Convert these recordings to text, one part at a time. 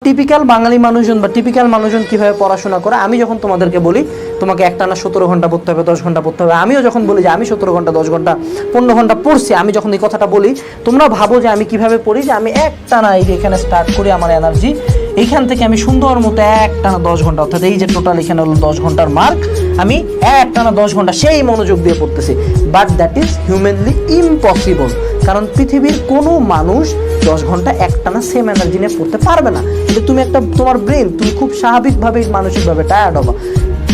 Typical বাঙালি মানুষজন বা typical মানুষজন কিভাবে পড়াশোনা করে, আমি যখন তোমাদেরকে বলি তোমাকে একটানা 17 ঘন্টা পড়তে হবে, 10 ঘন্টা পড়তে হবে, আমিও যখন বলি যে আমি 17 ঘন্টা 10 ঘন্টা 15 ঘন্টা পড়ছি, আমি যখন এই কথাটা বলি তোমরা ভাবো যে আমি কিভাবে পড়ি, যে আমি একটানা এই যে এখানে স্টার্ট করি, আমার এনার্জি এইখান থেকে আমি সুন্দর মতো একটানা 10 ঘন্টা, অর্থাৎ এই যে টোটাল এখানে হলো 10 ঘন্টার মার্ক, আমি একটানা 10 ঘন্টা সেই মনোযোগ দিয়ে পড়তেছি। But that is humanly impossible, কারণ পৃথিবীর কোনো মানুষ 10 ঘন্টা একটানা সেম এনার্জি নিয়ে পড়তে পারবে না। কিন্তু তুমি একটা তোমার ব্রেন, তুমি খুব স্বাভাবিকভাবে মানসিকভাবে টায়ার্ড হবা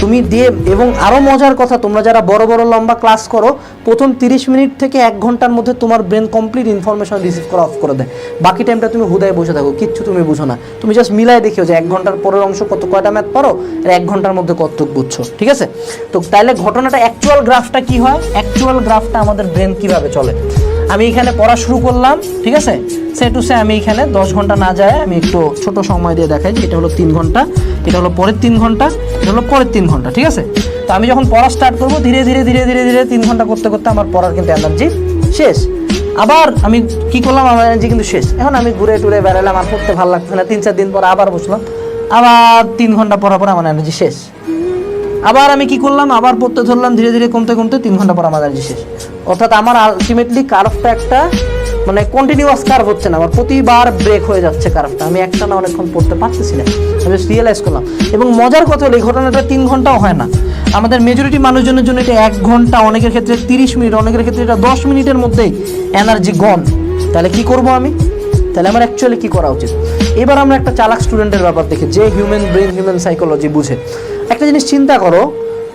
তুমি দিয়ে। এবং আরও মজার কথা, তোমরা যারা বড় বড় লম্বা ক্লাস করো, প্রথম 30 মিনিট থেকে 1 ঘন্টার মধ্যে তোমার ব্রেন কমপ্লিট ইনফরমেশন রিসিভ করা অফ করে দেয়। বাকি টাইমটা তুমি হুদায় বসে থাকো, কিচ্ছু তুমি বুঝো না, তুমি জাস্ট মিলাই দেখিও যে 1 ঘন্টার পরের অংশ কয়টা ম্যাথ পারো আর 1 ঘন্টার মধ্যে কতটুকু বুঝছো, ঠিক আছে? তো তাইলে ঘটনাটা অ্যাকচুয়াল গ্রাফটা কি হয়, অ্যাকচুয়াল গ্রাফটা আমাদের ব্রেন কিভাবে চলে। আমি এখানে পড়া শুরু করলাম, ঠিক আছে, সে টু সে আমি এখানে 10 ঘন্টা না যায় আমি একটু ছোট সময় দিয়ে দেখাই যে এটা হলো 3 ঘন্টা, এটা হলো পরের 3 ঘন্টা, এটা হলো পরের 3 ঘন্টা, ঠিক আছে? তো আমি যখন পড়া স্টার্ট করবো ধীরে ধীরে ধীরে ধীরে ধীরে 3 ঘন্টা করতে করতে আমার পড়ার কিন্তু এনার্জি শেষ। আবার আমি কি করলাম, আমার এনার্জি কিন্তু শেষ। এখন আমি ঘুরে টুরে বেড়ালাম, আর পড়তে ভালো লাগছে না, 3-4 দিন পর আবার বসলাম, আবার 3 ঘন্টা পড়ার পর আমার এনার্জি শেষ। আবার আমি কি করলাম, আবার পড়তে ধরলাম, ধীরে ধীরে কমতে কমতে 3 ঘন্টা পর আমার এনার্জি শেষ। অর্থাৎ আমার আলটিমেটলি কার্ভটা একটা মানে কন্টিনিউয়াস কার্ভ হচ্ছে না, আমার প্রতিবার ব্রেক হয়ে যাচ্ছে কার্ভটা, আমি একটানা অনেকক্ষণ পড়তে পারতেছি না, আমি রিয়েলাইজ করলাম। এবং মজার কথা হলো এই ঘটনাটা 3 ঘন্টাও হয় না, আমাদের মেজরিটি মানুষজনের জন্য এটা 1 ঘন্টা, অনেকের ক্ষেত্রে 30 মিনিট, অনেকের ক্ষেত্রে এটা 10 মিনিটের মধ্যেই এনার্জি গন। তাহলে কি করব আমি, তাহলে আমার অ্যাকচুয়ালি কি করা উচিত? এবার আমরা একটা চালাক স্টুডেন্টের ব্যাপার দেখি, যে হিউম্যান ব্রেন হিউম্যান সাইকোলজি বুঝে। একটা জিনিস চিন্তা করো,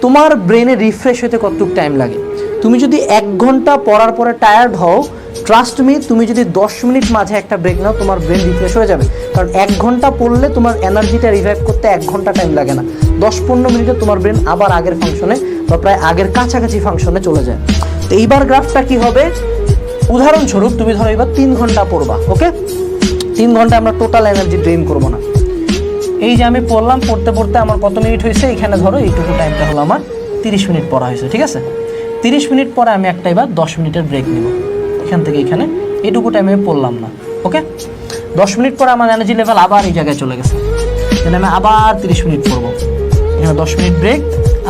তোমার ব্রেনে রিফ্রেশ হতে কতটুকু টাইম লাগে? তুমি যদি 1 ঘন্টা পড়ার পরে টায়ার্ড হও, ট্রাস্ট মি, তুমি যদি 10 মিনিট মাঝে একটা ব্রেক নাও, তোমার ব্রেন রিফ্রেশ হয়ে যাবে। কারণ 1 ঘন্টা পড়লে তোমার এনার্জিটা রিভাইভ করতে 1 ঘন্টা টাইম লাগে না, 10-15 মিনিটে তোমার ব্রেন আবার আগের ফাংশনে বা প্রায় আগের কাছাকাছি ফাংশনে চলে যায়। তো এইবার গ্রাফটা কি হবে, উদাহরণস্বরূপ তুমি ধরো এবার 3 ঘন্টা পড়বা, ওকে? 3 ঘন্টা আমরা টোটাল এনার্জি ড্রেন করবো না। এই যে আমি পড়লাম, পড়তে পড়তে আমার কত মিনিট হয়েছে, এখানে ধরো এইটুকু টাইমটা হলো আমার 30 মিনিট পড়া হয়েছে, ঠিক আছে? 30 মিনিট পরে আমি একটা এবার 10 মিনিটের ব্রেক নিব, এখান থেকে এখানে এইটুকু টাইমে পড়লাম না, ওকে? 10 মিনিট পরে আমার এনার্জি লেভেল আবার এই জায়গায় চলে গেছে, তাহলে আমি আবার 30 মিনিট পড়বো, এখানে 10 মিনিট ব্রেক,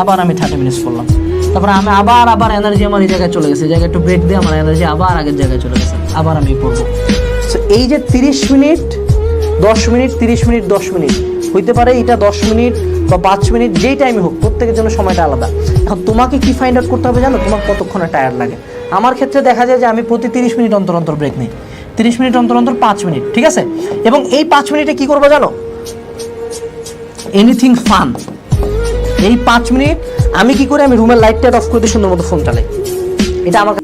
আবার আমি 30 মিনিট পড়লাম, তারপরে আমি আবার এনার্জি আমার এই জায়গায় চলে গেছে, এই জায়গায় একটু ব্রেক দিয়ে আমার এনার্জি আবার আগের জায়গায় চলে গেছে, আবার আমি পড়বো। সো এই যে 30 মিনিট 10 মিনিট 30 মিনিট 10 মিনিট হইতে পারে, এটা 10 মিনিট বা 5 মিনিট, যেই টাইমে হোক, প্রত্যেকের জন্য সময়টা আলাদা। এখন তোমাকে কি ফাইন্ড আউট করতে হবে জানো, তোমার কতক্ষণে টায়ার্ড লাগে। আমার ক্ষেত্রে দেখা যায় যে আমি প্রতি 30 মিনিট অন্তর অন্তর ব্রেক নিই, 30 মিনিট অন্তর অন্তর 5 মিনিট, ঠিক আছে? এবং এই 5 মিনিটে কি করবো জানো, এনিথিং ফান। এই 5 মিনিট আমি কি করে, আমি রুমের লাইটটা অফ করে দিয়ে সুন্দর মতো ফোন চালাই, এটা আমার